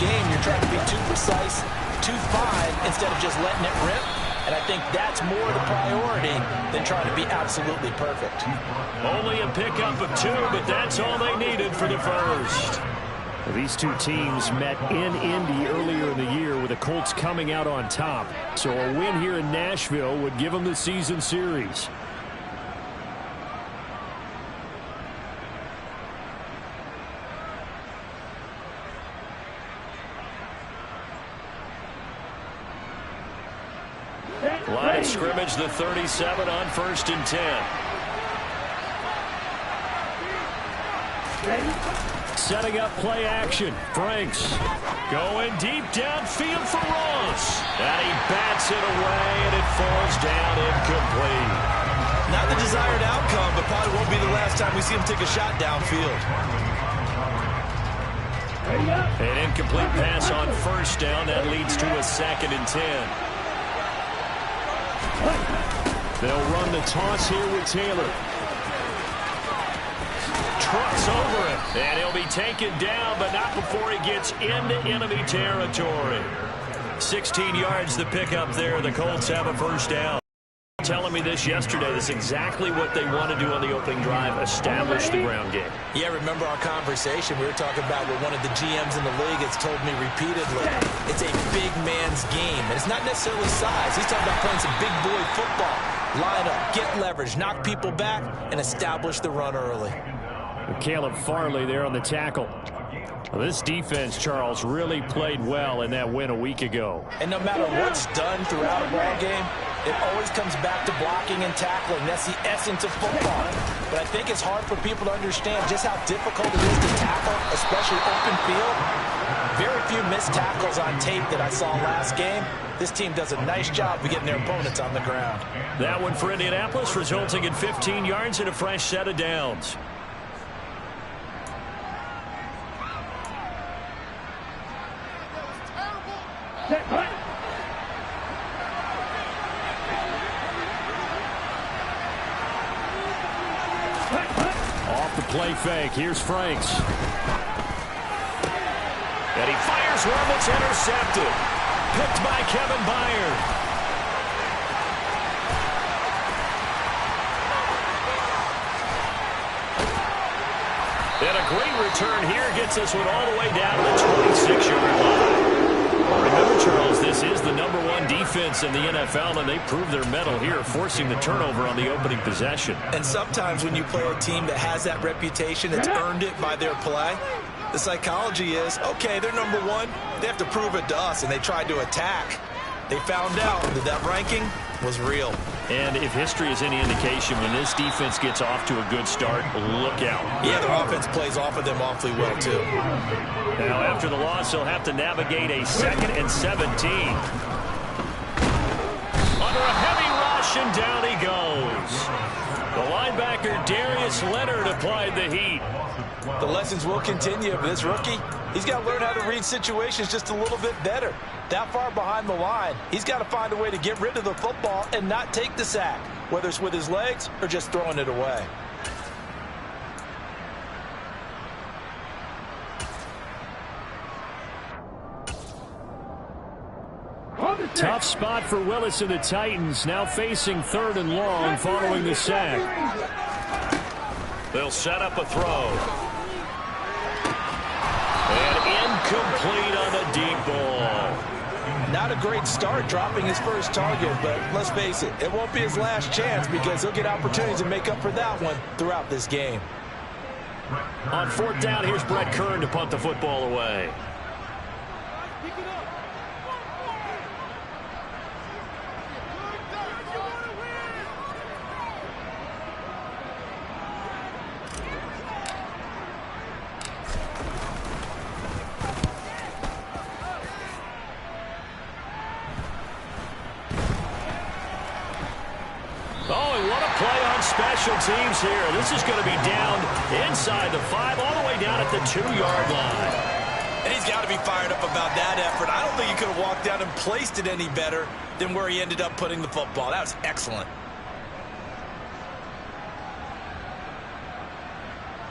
game, you're trying to be too precise, too fine, instead of just letting it rip. And I think that's more the priority than trying to be absolutely perfect. Only a pickup of 2, but that's all they needed for the first. These two teams met in Indy earlier in the year with the Colts coming out on top. So a win here in Nashville would give them the season series. Line of scrimmage, the 37 on 1st and 10. Setting up play action. Franks going deep downfield for Ross. And he bats it away, and it falls down incomplete. Not the desired outcome, but probably won't be the last time we see him take a shot downfield. An incomplete pass on 1st down. That leads to a 2nd and 10. They'll run the toss here with Taylor. Trucks over it, and he'll be taken down, but not before he gets into enemy territory. 16 yards the pickup there. The Colts have a 1st down. Telling me this yesterday, that's exactly what they want to do on the opening drive, establish the ground game. Yeah, remember our conversation we were talking about with one of the GMs in the league has told me repeatedly, it's a big man's game, and it's not necessarily size. He's talking about playing some big boy football. Line up, get leverage, knock people back, and establish the run early. Caleb Farley there on the tackle. Well, this defense, Charles, really played well in that win a week ago. And no matter what's done throughout a ball game, it always comes back to blocking and tackling. That's the essence of football. But I think it's hard for people to understand just how difficult it is to tackle, especially open field. Very few missed tackles on tape that I saw last game. This team does a nice job of getting their opponents on the ground. That one for Indianapolis, resulting in 15 yards and a fresh set of downs. Off the play fake. Here's Franks. And he fires one that's intercepted. Picked by Kevin Byard. And a great return here gets this one all the way down to the 26-yard line. Remember, Charles, this is the #1 defense in the NFL, and they proved their mettle here, forcing the turnover on the opening possession. And sometimes when you play a team that has that reputation, that's earned it by their play, the psychology is, okay, they're #1. They have to prove it to us, and they tried to attack. They found out that that ranking was real. And if history is any indication, when this defense gets off to a good start, look out. Yeah, their offense plays off of them awfully well, too. Now, after the loss, he'll have to navigate a 2nd and 17. Under a heavy rush, and down he goes. The linebacker, Darius Leonard, applied the heat. The lessons will continue for this rookie. He's got to learn how to read situations just a little bit better. That far behind the line, he's got to find a way to get rid of the football and not take the sack, whether it's with his legs or just throwing it away. Tough spot for Willis and the Titans, now facing 3rd and long following the sack. They'll set up a throw. And incomplete on the deep ball. Not a great start dropping his first target, but let's face it, it won't be his last chance because he'll get opportunities to make up for that one throughout this game. On 4th down, here's Brett Kern to punt the football away. Special teams here. This is going to be down inside the 5, all the way down at the 2-yard line. And he's got to be fired up about that effort. I don't think he could have walked down and placed it any better than where he ended up putting the football. That was excellent.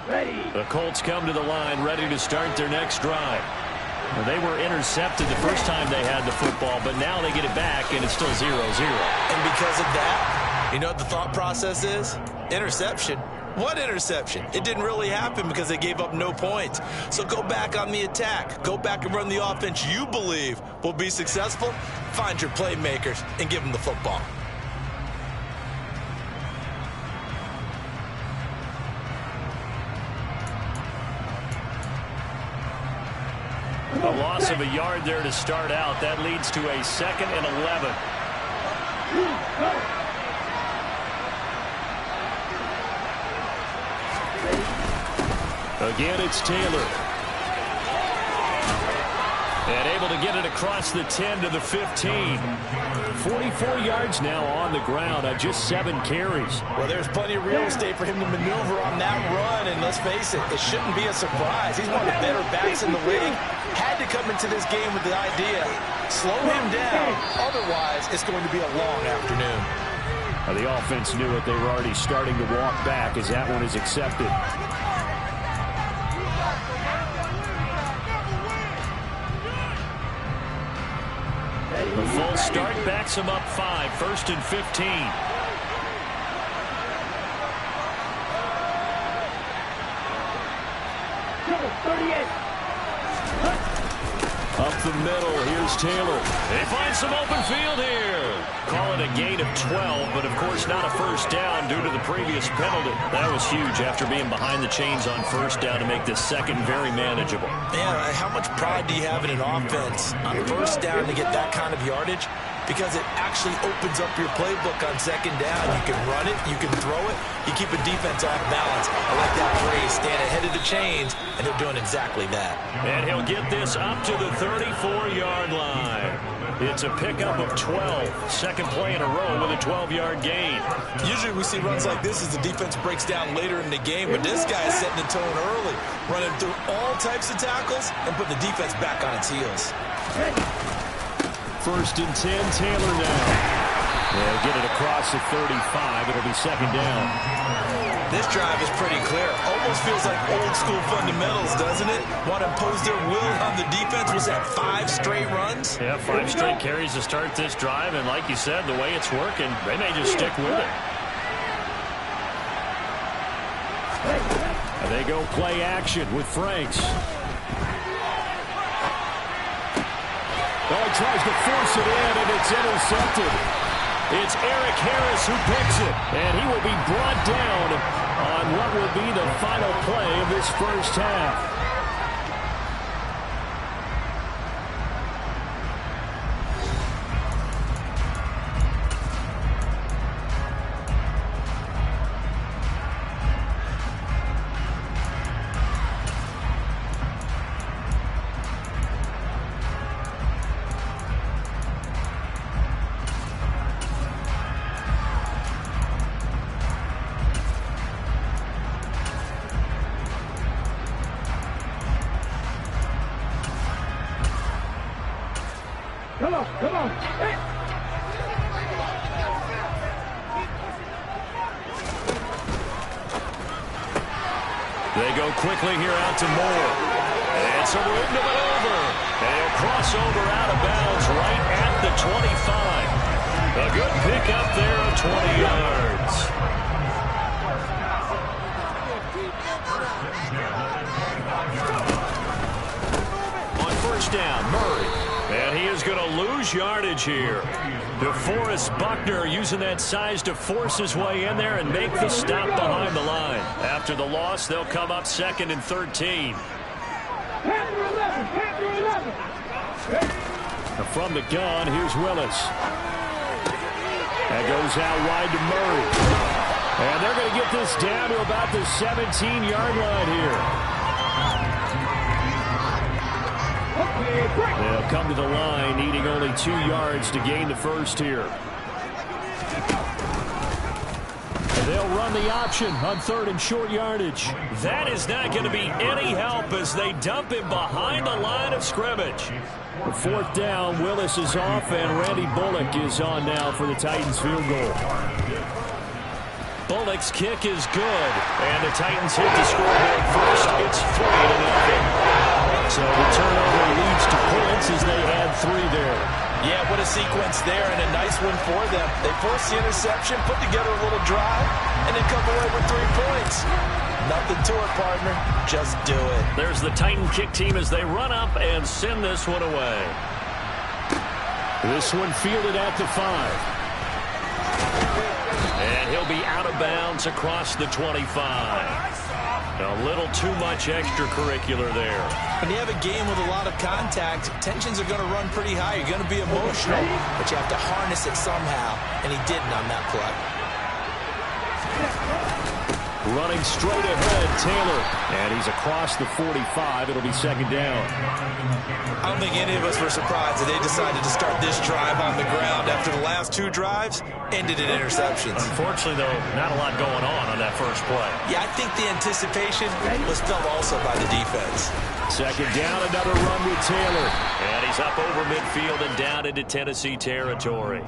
The Colts come to the line ready to start their next drive. Well, they were intercepted the first time they had the football, but now they get it back, and it's still 0-0. And because of that, you know what the thought process is? Interception. What interception? It didn't really happen because they gave up no points. So go back on the attack. Go back and run the offense you believe will be successful. Find your playmakers and give them the football. A loss of a yard there to start out. That leads to a 2nd and 11. Again, it's Taylor. And able to get it across the 10 to the 15. 44 yards now on the ground on just 7 carries. Well, there's plenty of real estate for him to maneuver on that run, and let's face it, it shouldn't be a surprise. He's one of the better backs in the league. Had to come into this game with the idea, slow him down, otherwise it's going to be a long afternoon. Well, the offense knew it. They were already starting to walk back as that one is accepted. The full start backs him up 5, 1st and 15. Up the middle, here's Taylor. They find some open field here. Call it a gain of 12, but of course not a first down due to the previous penalty. That was huge after being behind the chains on first down to make this second very manageable. Yeah, how much pride do you have in an offense on first down to get that kind of yardage? Because it actually opens up your playbook on second down. You can run it, you can throw it, you keep a defense off balance. I like that phrase, stand ahead of the chains, and they're doing exactly that. And he'll get this up to the 34-yard line. It's a pickup of 12. Second play in a row with a 12-yard gain. Usually we see runs like this as the defense breaks down later in the game, but this guy is setting the tone early, running through all types of tackles and putting the defense back on its heels. 1st and 10, Taylor now. They'll get it across the 35. It'll be 2nd down. This drive is pretty clear. Almost feels like old school fundamentals, doesn't it? Want to impose their will on the defense. Was that 5 straight runs? Yeah, 5 straight carries to start this drive. And like you said, the way it's working, they may just stick with it. And they go play action with Franks. Oh, he tries to force it in, and it's intercepted. It's Eric Harris who picks it, and he will be brought down on what will be the final play of this first half. Come on. Hey. They go quickly here out to Moore. And some room to maneuver. They'll cross over out of bounds right at the 25. A good pickup there of 20 yards. On first down, Murray. And he is going to lose yardage here. DeForest Buckner using that size to force his way in there and make the stop behind the line. After the loss, they'll come up 2nd and 13. From the gun, here's Willis. That goes out wide to Murray. And they're going to get this down to about the 17-yard line here. They'll come to the line, needing only 2 yards to gain the first here. And they'll run the option on 3rd and short yardage. That is not going to be any help as they dump him behind the line of scrimmage. The 4th down, Willis is off, and Randy Bullock is on now for the Titans field goal. Bullock's kick is good, and the Titans hit the scoreboard first. It's 3-0. So the turnover leads chances they had 3 there. Yeah, what a sequence there, and a nice one for them. They forced the interception, put together a little drive, and then come away with 3 points. Nothing to it, partner. Just do it. There's the Titan kick team as they run up and send this one away. This one fielded at the 5. And he'll be out of bounds across the 25. A little too much extracurricular there. When you have a game with a lot of contact, tensions are going to run pretty high. You're going to be emotional, but you have to harness it somehow, and he didn't on that play. Running straight ahead, Taylor. And he's across the 45. It'll be 2nd down. I don't think any of us were surprised that they decided to start this drive on the ground after the last 2 drives ended in interceptions. Unfortunately, though, not a lot going on that first play. Yeah, I think the anticipation was felt also by the defense. 2nd down, another run with Taylor. And he's up over midfield and down into Tennessee territory.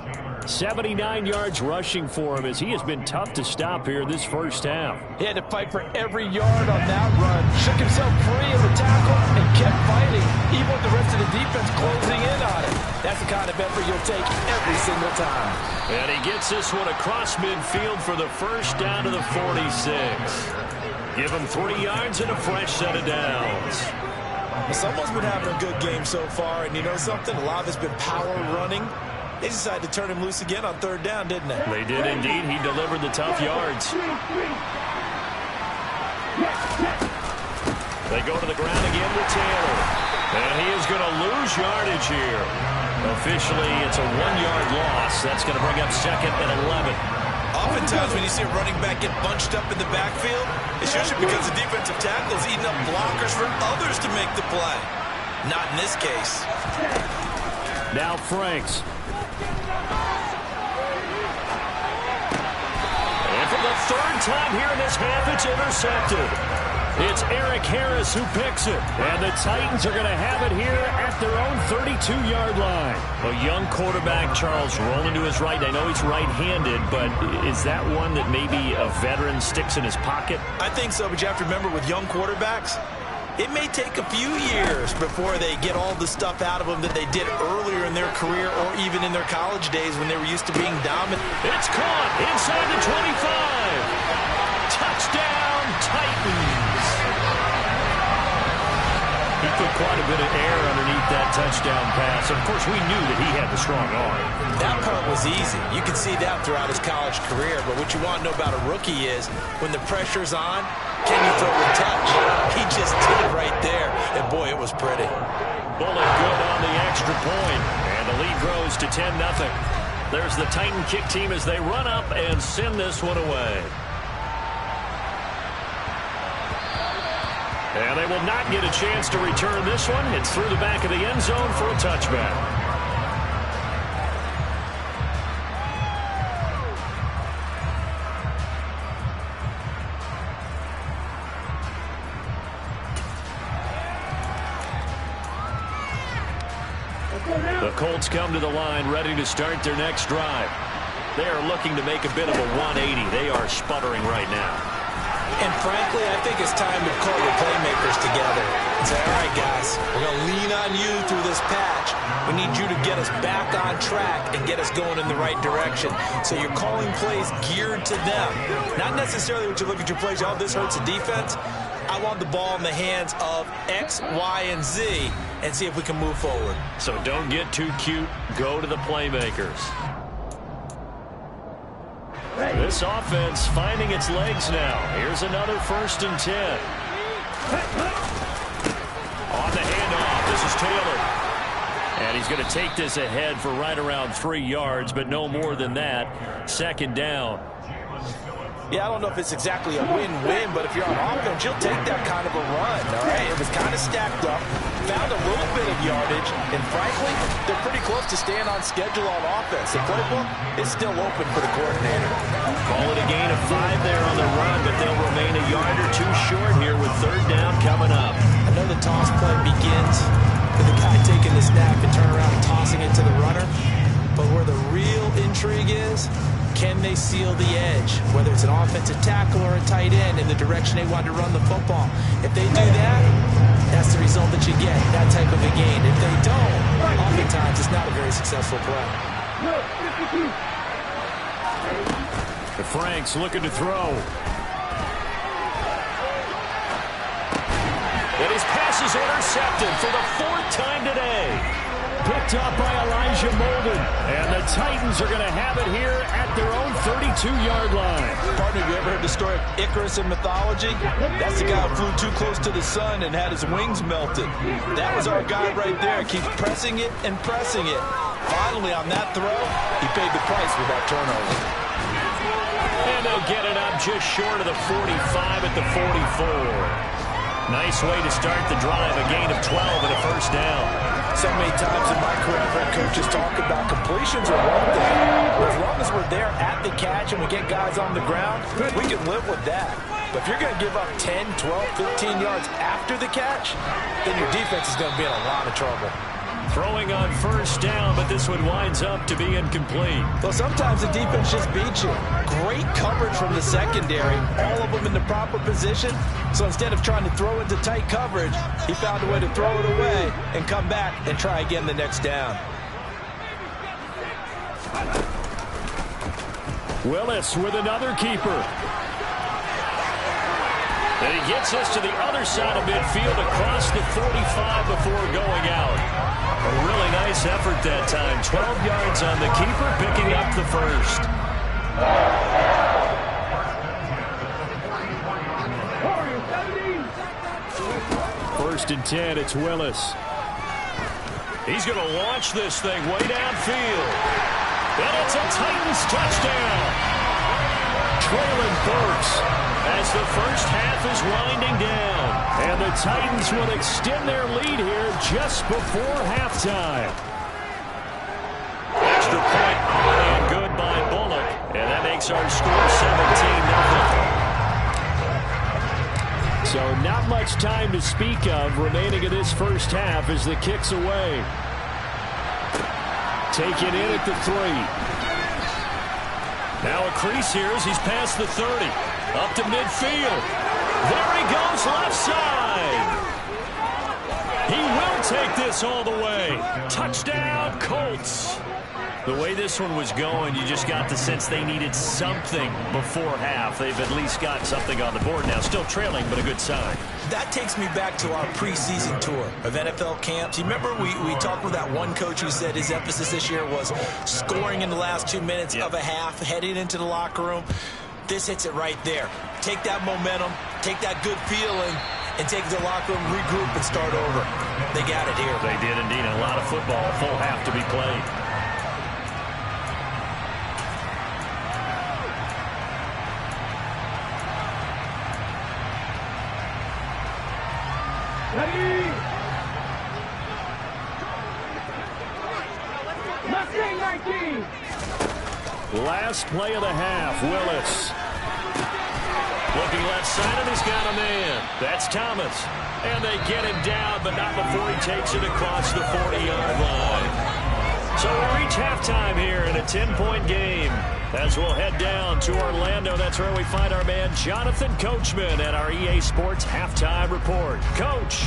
79 yards rushing for him as he has been tough to stop here this first half. He had to fight for every yard on that run. Shook himself free of the tackle and kept fighting, even with the rest of the defense closing in on him. That's the kind of effort you'll take every single time. And he gets this one across midfield for the first down to the 46. Give him 3 yards and a fresh set of downs. Someone's been having a good game so far, and you know something? A lot of it's been power running. They decided to turn him loose again on 3rd down, didn't they? They did indeed. He delivered the tough yards. They go to the ground again with Taylor. And he is going to lose yardage here. Officially, it's a 1-yard loss. That's going to bring up 2nd and 11. Oftentimes when you see a running back get bunched up in the backfield, it's usually because the defensive tackle is eating up blockers for others to make the play. Not in this case. Now Franks. And for the 3rd time here in this half, it's intercepted. It's Eric Harris who picks it. And the Titans are going to have it here at their own 32-yard line. A young quarterback, Charles, rolling to his right. I know he's right-handed, but is that one that maybe a veteran sticks in his pocket? I think so, but you have to remember with young quarterbacks, it may take a few years before they get all the stuff out of them that they did earlier in their career or even in their college days when they were used to being dominant. It's caught inside the 25. Touchdown, Titans. He put quite a bit of air underneath that touchdown pass. Of course, we knew that he had the strong arm. That part was easy. You can see that throughout his college career. But what you want to know about a rookie is when the pressure's on, can you throw a touch? He just did right there. And, boy, it was pretty. Bullet good on the extra point. And the lead grows to 10-0. There's the Titan kick team as they run up and send this one away. And they will not get a chance to return this one. It's through the back of the end zone for a touchback. The Colts come to the line ready to start their next drive. They are looking to make a bit of a 180. They are sputtering right now. And frankly, I think it's time to call your playmakers together and say, all right, guys, we're going to lean on you through this patch. We need you to get us back on track and get us going in the right direction. So you're calling plays geared to them. Not necessarily what you look at your plays, oh, this hurts the defense. I want the ball in the hands of X, Y, and Z and see if we can move forward. So don't get too cute. Go to the playmakers. This offense finding its legs now. Here's another 1st and 10. On the handoff, this is Taylor. And he's going to take this ahead for right around 3 yards, but no more than that. 2nd down. Yeah, I don't know if it's exactly a win-win, but if you're on offense, you'll take that kind of a run, all right? It was kind of stacked up, found a little bit of yardage, and frankly, they're pretty close to staying on schedule on offense. The playbook is still open for the coordinator. Call it a gain of 5 there on the run, but they'll remain a yard or 2 short here with 3rd down coming up. I know the toss play begins with the guy taking the snap and turn around and tossing it to the runner, but where the real intrigue is, can they seal the edge, whether it's an offensive tackle or a tight end, in the direction they want to run the football? If they do that, that's the result that you get, that type of a gain. If they don't, oftentimes it's not a very successful play. The Franks looking to throw. And his pass is intercepted for the 4th time today. Picked up by Elijah Molden. And the Titans are going to have it here at their own 32-yard line. Partner, have you ever heard the story of Icarus in mythology? That's the guy who flew too close to the sun and had his wings melted. That was our guy right there. Keeps pressing it and pressing it. Finally, on that throw, he paid the price with that turnover. And they'll get it up just short of the 45 at the 44. Nice way to start the drive, a gain of 12 and a first down. So many times in my career, I've heard coaches talk about completions are one thing. But as long as we're there at the catch and we get guys on the ground, we can live with that. But if you're going to give up 10, 12, 15 yards after the catch, then your defense is going to be in a lot of trouble. Throwing on first down, but this one winds up to be incomplete. Well, sometimes the defense just beats you. Great coverage from the secondary, all of them in the proper position. So instead of trying to throw into tight coverage, he found a way to throw it away and come back and try again the next down. Willis with another keeper. And he gets us to the other side of midfield across the 45 before going out. A really nice effort that time. 12 yards on the keeper, picking up the first. First and 10, it's Willis. He's going to launch this thing way downfield. And it's a Titans touchdown. Traylon Burks as the first half is winding down. And the Titans will extend their lead here just before halftime. Extra point on and good by Bullock. And that makes our score 17-0. So not much time to speak of remaining in this first half as the kick's away. Taken in at the 3. Now a crease here as he's past the 30. Up to midfield. There he goes left side. He will take this all the way. Touchdown, Colts. The way this one was going, you just got the sense they needed something before half. They've at least got something on the board now. Still trailing, but a good sign. That takes me back to our preseason tour of NFL camps. You remember we talked with that one coach who said his emphasis this year was scoring in the last 2 minutes of a half, heading into the locker room. This hits it right there. Take that momentum, take that good feeling, and take it to the locker room, regroup, and start over. They got it here. They did indeed. A lot of football, a full half to be played. Last play of the half, Willis. Looking left side, and he's got a man. That's Thomas. And they get him down, but not before he takes it across the 40-yard line. So we reach halftime here in a 10-point game. As we'll head down to Orlando, that's where we find our man Jonathan Coachman at our EA Sports Halftime Report. Coach.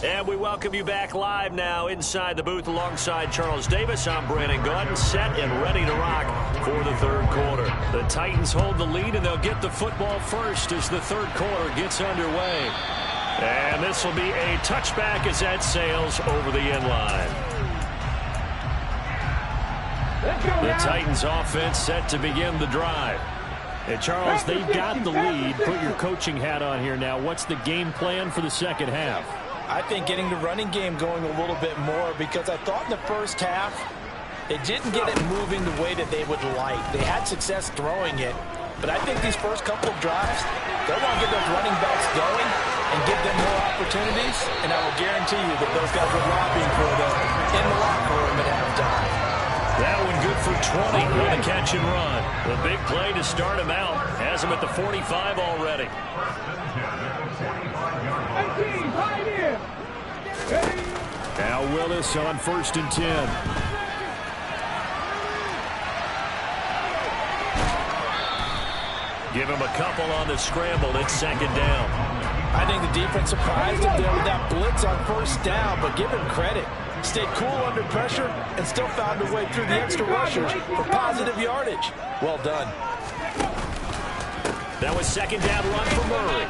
And we welcome you back live now inside the booth alongside Charles Davis. I'm Brandon Gordon, set and ready to rock for the third quarter. The Titans hold the lead, and they'll get the football first as the third quarter gets underway. And this will be a touchback as that sails over the end line. The Titans offense set to begin the drive. And Charles, they've got the lead. Put your coaching hat on here now. What's the game plan for the second half? I think getting the running game going a little bit more, because I thought in the first half they didn't get it moving the way that they would like. They had success throwing it, but I think these first couple of drives, they'll want to get those running backs going and give them more opportunities, and I will guarantee you that those guys are lobbying for them in the locker room at halftime. That one good for 20 on the catch and run. The big play to start him out. Has him at the 45 already. 18, right here. Now Willis on 1st and 10. Give him a couple on the scramble. It's 2nd down. I think the defense surprised him there with that blitz on 1st down, but give him credit. Stayed cool under pressure and still found a way through the extra rushers for positive yardage. Well done. That was 2nd down run for Murray.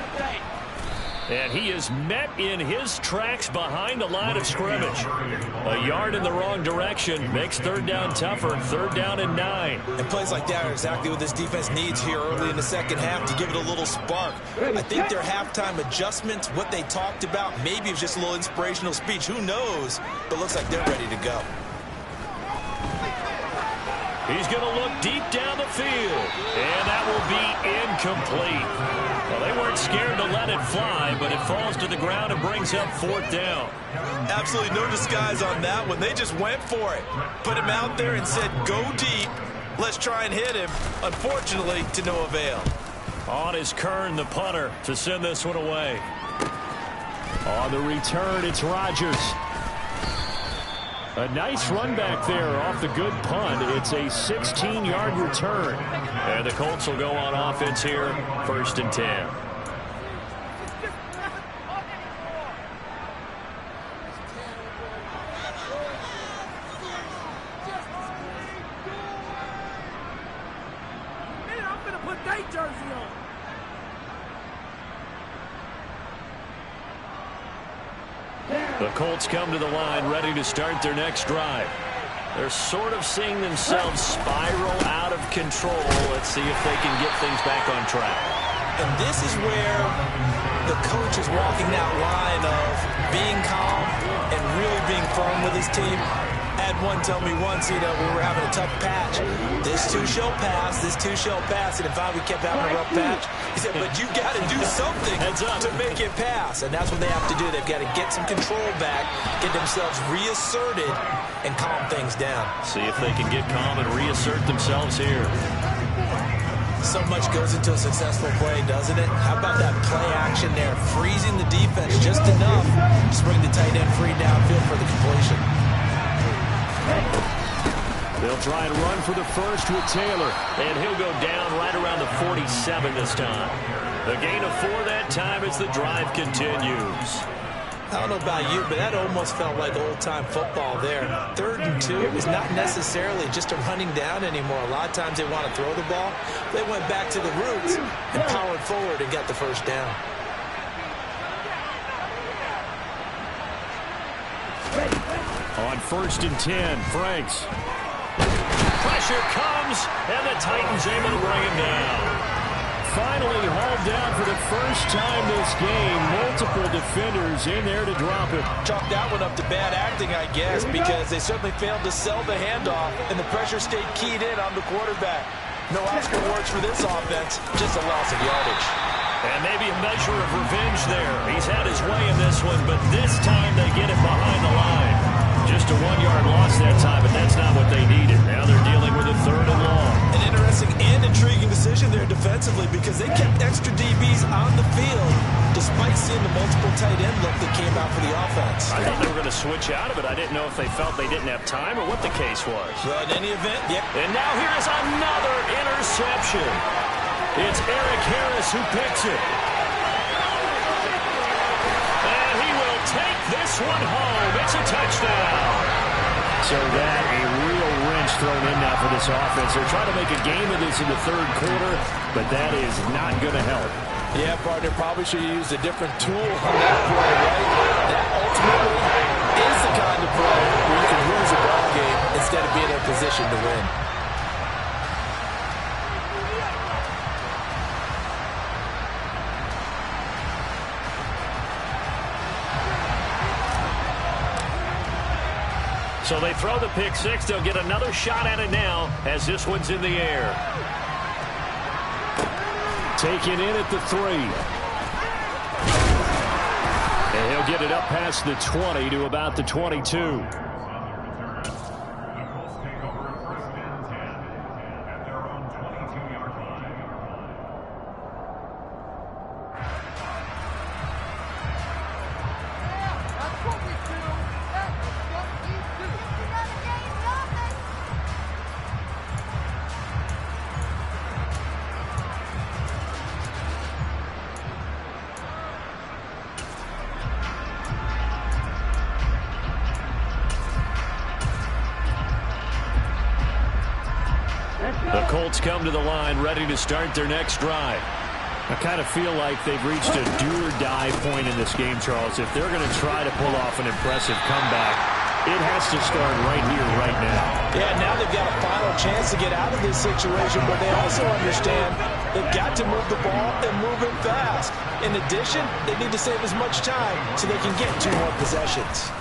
And he is met in his tracks behind the line of scrimmage. A yard in the wrong direction makes 3rd down tougher. 3rd down and 9. And plays like that are exactly what this defense needs here early in the second half to give it a little spark. I think their halftime adjustments, what they talked about, maybe it was just a little inspirational speech. Who knows? But looks like they're ready to go. He's going to look deep down the field. And that will be incomplete. Well, they weren't scared to let it fly, but it falls to the ground and brings up 4th down. Absolutely no disguise on that one. They just went for it. Put him out there and said, go deep. Let's try and hit him. Unfortunately, to no avail. On is Kern, the punter, to send this one away. On the return, it's Rodgers. A nice run back there off the good punt. It's a 16-yard return. And the Colts will go on offense here, 1st and 10. I'm gonna put that jersey on. The Colts come to the line ready to start their next drive. They're sort of seeing themselves spiral out of control. Let's see if they can get things back on track. And this is where the coach is walking that line of being calm and really being firm with his team. I had one tell me once, we were having a tough patch. This too shall pass, this too shall pass. And if we kept having a rough patch, he said, but you got to do something to make it pass. And that's what they have to do. They've got to get some control back, get themselves reasserted, and calm things down. See if they can get calm and reassert themselves here. So much goes into a successful play, doesn't it? How about that play action there? Freezing the defense just enough to bring the tight end free downfield for the completion. They'll try and run for the first with Taylor. And he'll go down right around the 47 this time. The gain of 4 that time as the drive continues. I don't know about you, but that almost felt like old-time football there. 3rd and 2 is not necessarily just a running down anymore. A lot of times they want to throw the ball. They went back to the roots and powered forward and got the first down. On 1st and 10, Franks. Pressure comes, and the Titans able to bring him down. Finally hauled down for the first time this game. Multiple defenders in there to drop it. Chalk that one up to bad acting, I guess, because they certainly failed to sell the handoff, and the pressure stayed keyed in on the quarterback. No Oscar awards for this offense, just a loss of yardage. And maybe a measure of revenge there. He's had his way in this one, but this time they get it behind the line. Just a 1-yard loss that time, but that's not what they needed. Now they're dealing with a 3rd and long. An interesting and intriguing decision there defensively because they kept extra DBs on the field despite seeing the multiple tight end look that came out for the offense. I thought they were going to switch out of it. I didn't know if they felt they didn't have time or what the case was. Well, in any event, yeah. And now here's another interception. It's Eric Harris who picks it. And he will take this one home. It's a touchdown. So that a real wrench thrown in now for this offense. They're trying to make a game of this in the 3rd quarter, but that is not going to help. Yeah, partner, probably should have used a different tool on that play, right? That ultimately is the kind of play where you can lose a ball game instead of being in a position to win. So they throw the pick 6. They'll get another shot at it now as this one's in the air. Taken in at the 3. And he'll get it up past the 20 to about the 22. Colts come to the line ready to start their next drive. I kind of feel like they've reached a do-or-die point in this game, Charles. If they're going to try to pull off an impressive comeback, it has to start right here, right now. Yeah, now they've got a final chance to get out of this situation, but they also understand they've got to move the ball and move it fast. In addition, they need to save as much time so they can get 2 more possessions.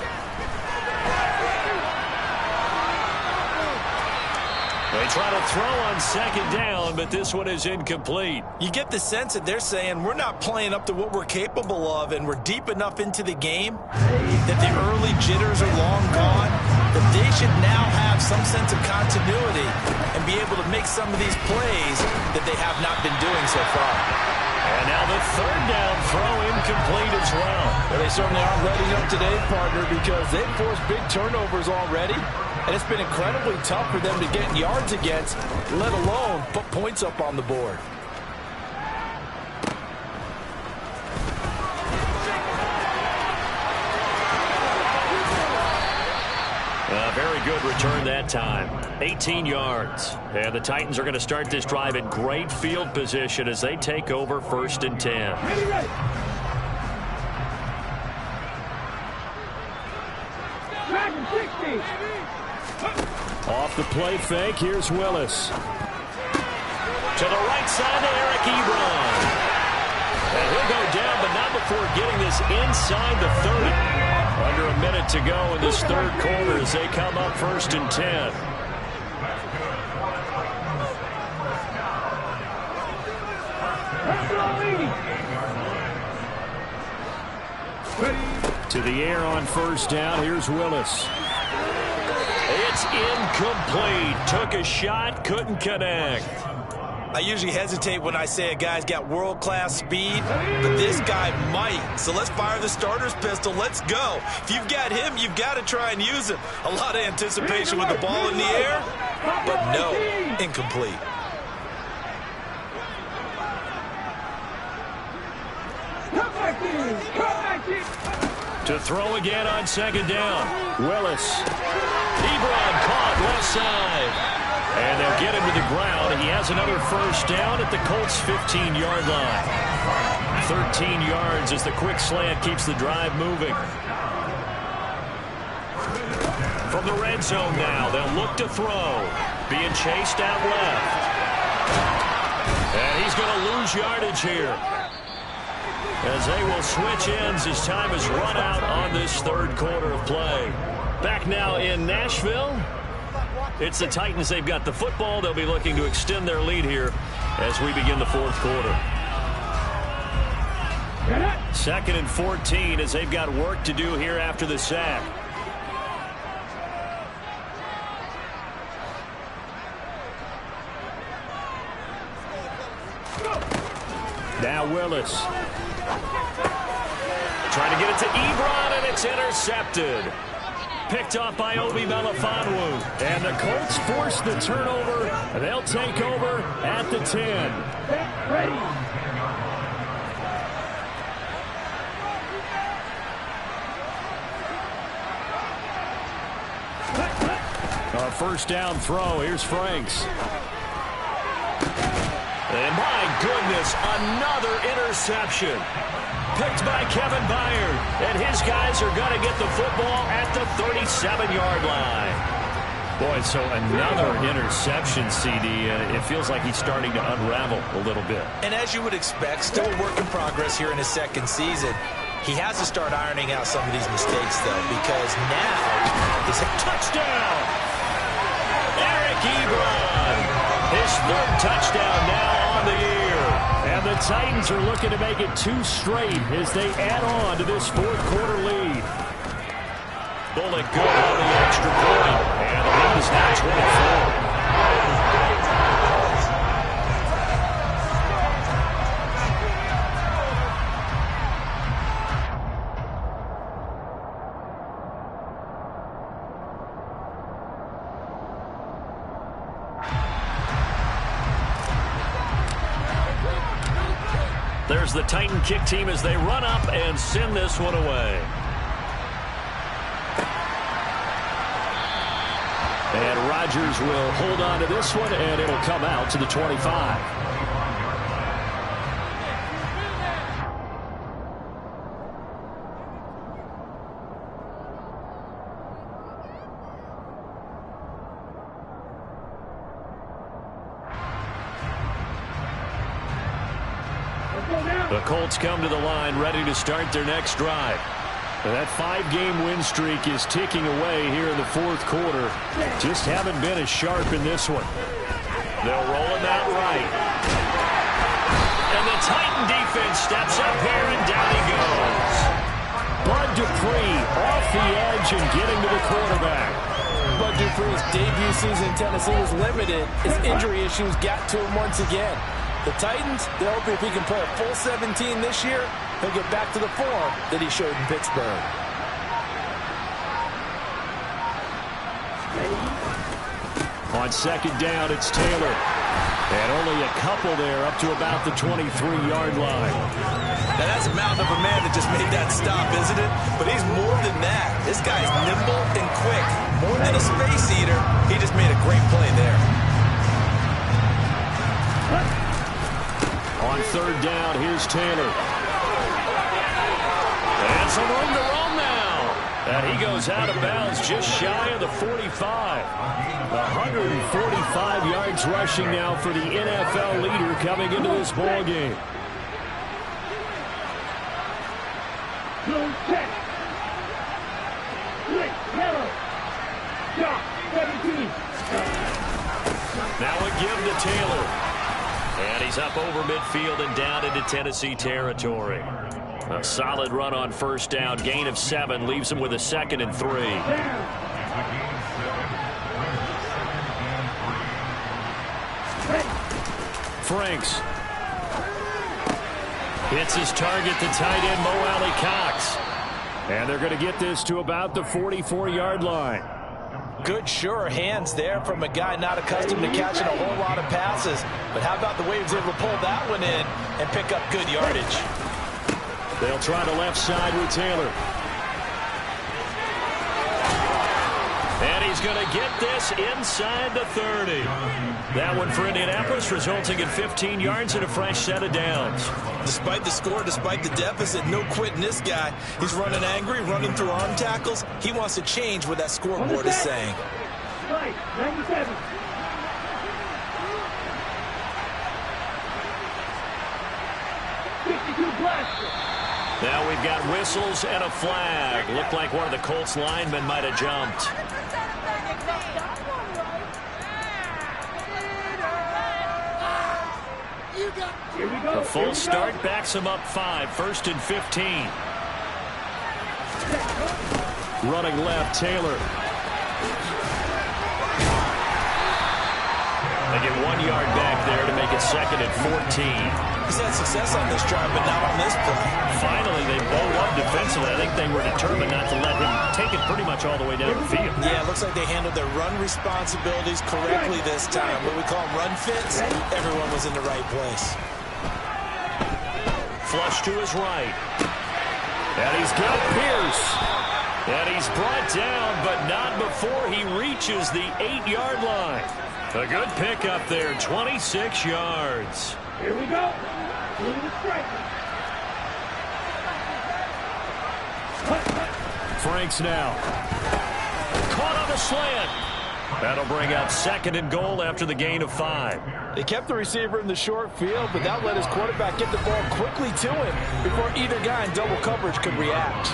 They try to throw on second down, but this one is incomplete. You get the sense that they're saying we're not playing up to what we're capable of, and we're deep enough into the game that the early jitters are long gone, that they should now have some sense of continuity and be able to make some of these plays that they have not been doing so far. And now the third down throw incomplete as well. Well, they certainly aren't letting up today, partner, because they've forced big turnovers already. And it's been incredibly tough for them to get yards against, let alone put points up on the board. A very good return that time. 18 yards. And the Titans are going to start this drive in great field position as they take over 1st and 10. Off the play fake, here's Willis. To the right side to Eric Ebron. And he'll go down, but not before getting this inside the 30. Under a minute to go in this third quarter as they come up 1st and 10. To the air on 1st down, here's Willis. It's incomplete. Took a shot, couldn't connect. I usually hesitate when I say a guy's got world-class speed, but this guy might. So let's fire the starter's pistol. Let's go. If you've got him, you've got to try and use him. A lot of anticipation with the ball in the air, but no, incomplete. To throw again on 2nd down. Willis. Ebron caught left side. And they'll get him to the ground. He has another 1st down at the Colts' 15-yard line. 13 yards as the quick slant keeps the drive moving. From the red zone now, they'll look to throw. Being chased out left. And he's going to lose yardage here, as they will switch ends as time has run out on this third quarter of play. Back now in Nashville. It's the Titans. They've got the football. They'll be looking to extend their lead here as we begin the 4th quarter. 2nd and 14 as they've got work to do here after the sack. Now Willis. Trying to get it to Ebron, and it's intercepted. Picked off by Obi Melifonwu. And the Colts force the turnover. They'll take over at the 10. A 1st down throw. Here's Franks. And my goodness, another interception. Picked by Kevin Byard. And his guys are going to get the football at the 37-yard line. Boy, so another interception, CD. It feels like he's starting to unravel a little bit. And as you would expect, still a work in progress here in his 2nd season. He has to start ironing out some of these mistakes, though, because now is a touchdown. Eric Ebron. His 3rd touchdown now on the year. And the Titans are looking to make it 2 straight as they add on to this 4th quarter lead. Bullet good on the extra point. And the lead is now 24. There's the Titan kick team as they run up and send this one away. And right Rodgers will hold on to this one, and it'll come out to the 25. The Colts come to the line ready to start their next drive. That 5-game win streak is ticking away here in the fourth quarter. Just haven't been as sharp in this one. They'll roll him out right. And the Titan defense steps up here, and down he goes. Bud Dupree off the edge and getting to the quarterback. Bud Dupree's debut season in Tennessee was limited as injury issues got to him once again. The Titans, they're hoping if he can play a full 17 this year, he'll get back to the form that he showed in Pittsburgh. On second down, it's Taylor. And only a couple there up to about the 23-yard line. Now that's a mouth of a man that just made that stop, isn't it? But he's more than that. This guy's nimble and quick. More than a space eater, he just made a great play there. On third down, here's Taylor. And some room to roam now. And he goes out of bounds just shy of the 45. 145 yards rushing now for the NFL leader coming into this ball game. Now a give to Taylor. And he's up over midfield and down into Tennessee territory. A solid run on first down. Gain of 7 leaves him with a 2nd and 3. Franks hits his target, the tight end Mo Alley-Cox. And they're going to get this to about the 44-yard line. Good, sure hands there from a guy not accustomed to catching a whole lot of passes. But how about the way he was able to pull that one in and pick up good yardage? They'll try the left side with Taylor. And he's going to get this inside the 30. That one for Indianapolis, resulting in 15 yards and a fresh set of downs. Despite the score, despite the deficit, no quitting this guy. He's running angry, running through arm tackles. He wants to change what that scoreboard is saying. 97. Now we've got whistles and a flag. Looked like one of the Colts linemen might have jumped. The full start backs him up 5. 1st and 15. Running left, Taylor. They get 1 yard back there to make it 2nd and 14. He's had success on this drive, but not on this play. Finally, they bowled up defensively. I think they were determined not to let him take it pretty much all the way down the field. Yeah, it looks like they handled their run responsibilities correctly this time. What we call them run fits, everyone was in the right place. Flush to his right. And he's got Pierce. And he's brought down, but not before he reaches the 8-yard line. A good pickup there, 26 yards. Here we go. Franks now. Caught on the slant. That'll bring up 2nd and goal after the gain of 5. They kept the receiver in the short field, but that let his quarterback get the ball quickly to him before either guy in double coverage could react.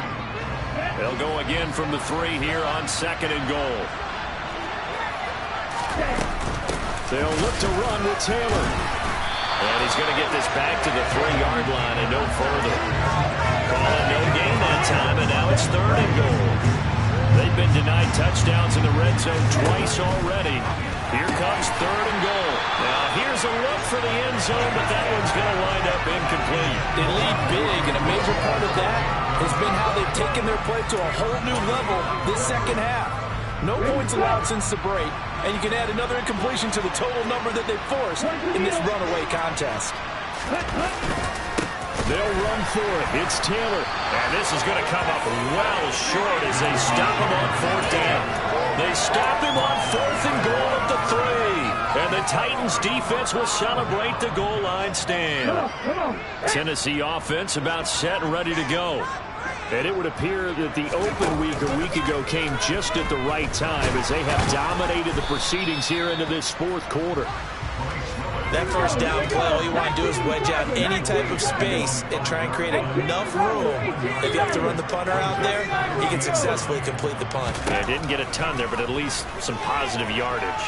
They'll go again from the 3 here on 2nd and goal. They'll look to run with Taylor. And he's going to get this back to the 3-yard line and no further. Call it no gain that time, and now it's 3rd and goal. They've been denied touchdowns in the red zone twice already. Here comes 3rd and goal. Now here's a look for the end zone, but that one's going to wind up incomplete. They lead big, and a major part of that has been how they've taken their play to a whole new level this second half. No points allowed since the break, and you can add another incompletion to the total number that they've forced in this runaway contest. They'll run for it. It's Taylor. And this is going to come up well short as they stop him on 4th down. They stop him on 4th and goal at the 3. And the Titans defense will celebrate the goal line stand. Tennessee offense about set and ready to go. And it would appear that the open week a week ago came just at the right time as they have dominated the proceedings here into this 4th quarter. That first down play, all you want to do is wedge out any type of space and try and create enough room. If you have to run the punter out there, he can successfully complete the punt. Yeah, didn't get a ton there, but at least some positive yardage.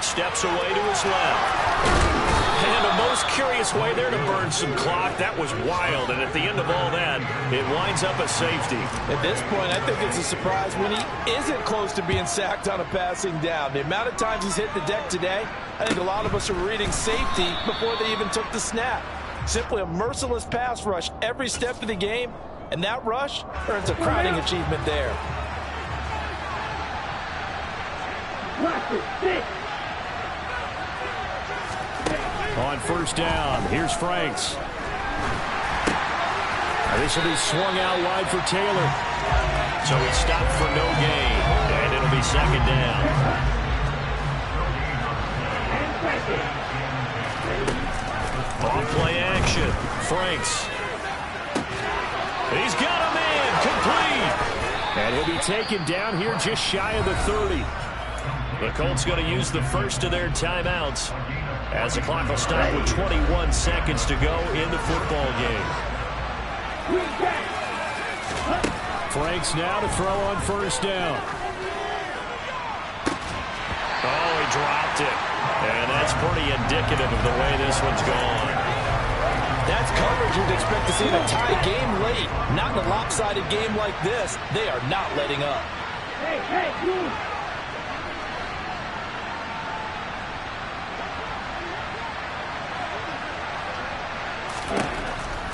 Steps away to his left. And the most curious way there to burn some clock. That was wild, and at the end of all that, it winds up a safety. At this point, I think it's a surprise when he isn't close to being sacked on a passing down. The amount of times he's hit the deck today, I think a lot of us are reading safety before they even took the snap. Simply a merciless pass rush every step of the game, and that rush earns a crowning achievement there. On 1st down, here's Franks. This will be swung out wide for Taylor. So he stopped for no gain, and it'll be 2nd down. Off play action. Franks. He's got a man complete. And he'll be taken down here just shy of the 30. The Colts going to use the first of their timeouts as the clock will stop with 21 seconds to go in the football game. Franks now to throw on 1st down. Oh, he dropped it. And that's pretty indicative of the way this one's gone. That's coverage you'd expect to see in a tie game late. Not in a lopsided game like this. They are not letting up. Hey, move.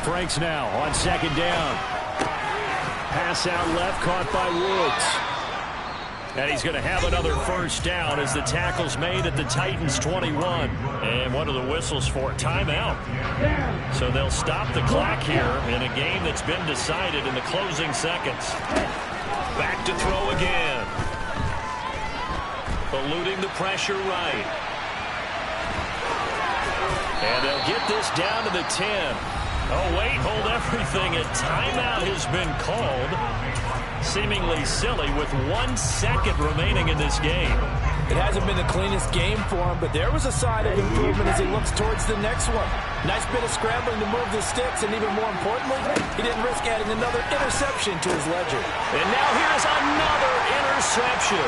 Franks now on 2nd down. Pass out left, caught by Woods. And he's going to have another 1st down as the tackle's made at the Titans 21. And what are the whistles for? Timeout. So they'll stop the clock here in a game that's been decided in the closing seconds. Back to throw again. Eluding the pressure right. And they'll get this down to the 10. Oh, wait, hold everything. A timeout has been called. Seemingly silly with 1 second remaining in this game. It hasn't been the cleanest game for him, but there was a sign of improvement as he looks towards the next one. Nice bit of scrambling to move the sticks, and even more importantly, he didn't risk adding another interception to his ledger. And now here's another interception.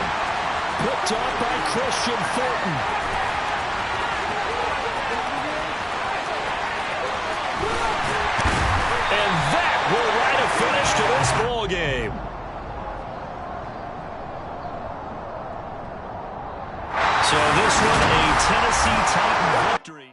Picked off by Christian Thornton. And that will write a finish to this ball game. So this one, a Tennessee Titan victory.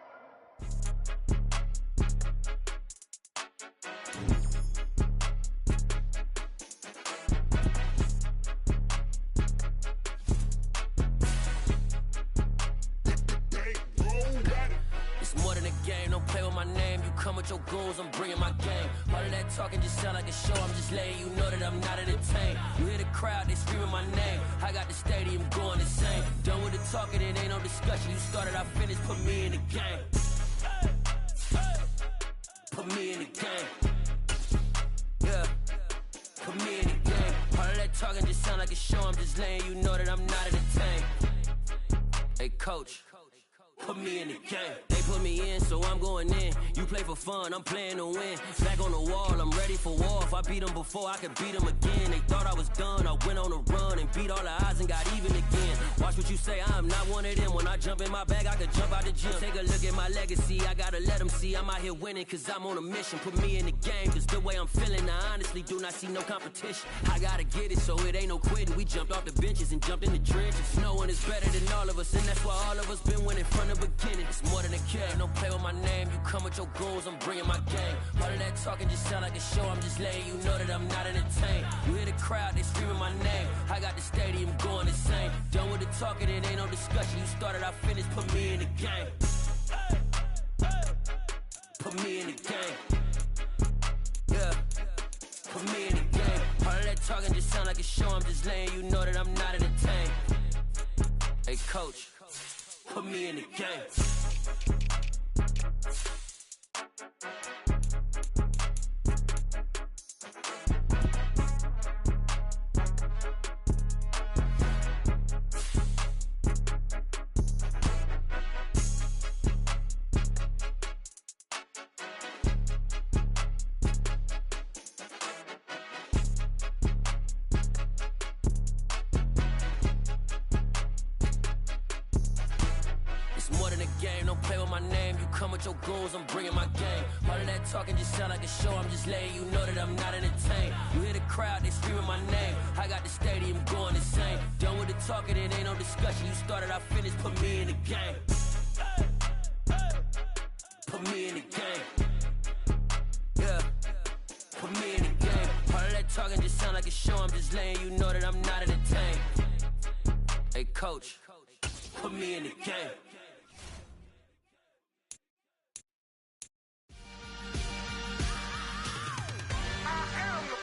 It's more than a game, don't play with my name. You come with your goons, I'm bringing my game. All of that talking just sound like a show. I'm just letting you know that I'm not entertained. You hear the crowd, they screaming my name. I got the stadium going insane. Done with the talking, it ain't no discussion. You started, I finished, put me in the game. Put me in the game. Yeah, put me in the game. All of that talking just sound like a show. I'm just letting you know that I'm not entertained. Hey, coach. Put me in the game. They put me in, so I'm going in. You play for fun, I'm playing to win. Back on the wall, I'm ready for war. If I beat them before, I could beat them again. They thought I was done, I went on a run and beat all the odds and got even again. Watch what you say, I'm not one of them. When I jump in my bag, I could jump out the gym. Take a look at my legacy, I gotta let them see I'm out here winning, cause I'm on a mission. Put me in the game, cause the way I'm feeling, I honestly do not see no competition. I gotta get it, so it ain't no quitting. We jumped off the benches and jumped in the trenches. No one is better than all of us, and that's why all of us been winning from the beginning. It's more than a game, don't play with my name. You come with your goons, I'm bringing my game. All of that talking just sound like a show. I'm just letting you know that I'm not entertained. You hear the crowd, they screaming my name. I got the stadium going insane. Done with the talking, it ain't no discussion. You started, I finished, put me in the game. Put me in the game. talking just sound like a show. I'm just letting you know that I'm not entertained. Hey, coach, put me in the game. More than a game, don't play with my name. You come with your goons, I'm bringing my game. All of that talking just sound like a show. I'm just letting you know that I'm not entertained. You hear the crowd, they screaming my name. I got the stadium going insane. Done with the talking, it ain't no discussion. You started, I finished, put me in the game. Put me in the game. Yeah, put me in the game. All of that talking just sound like a show. I'm just letting you know that I'm not entertained. Hey, coach, put me in the game.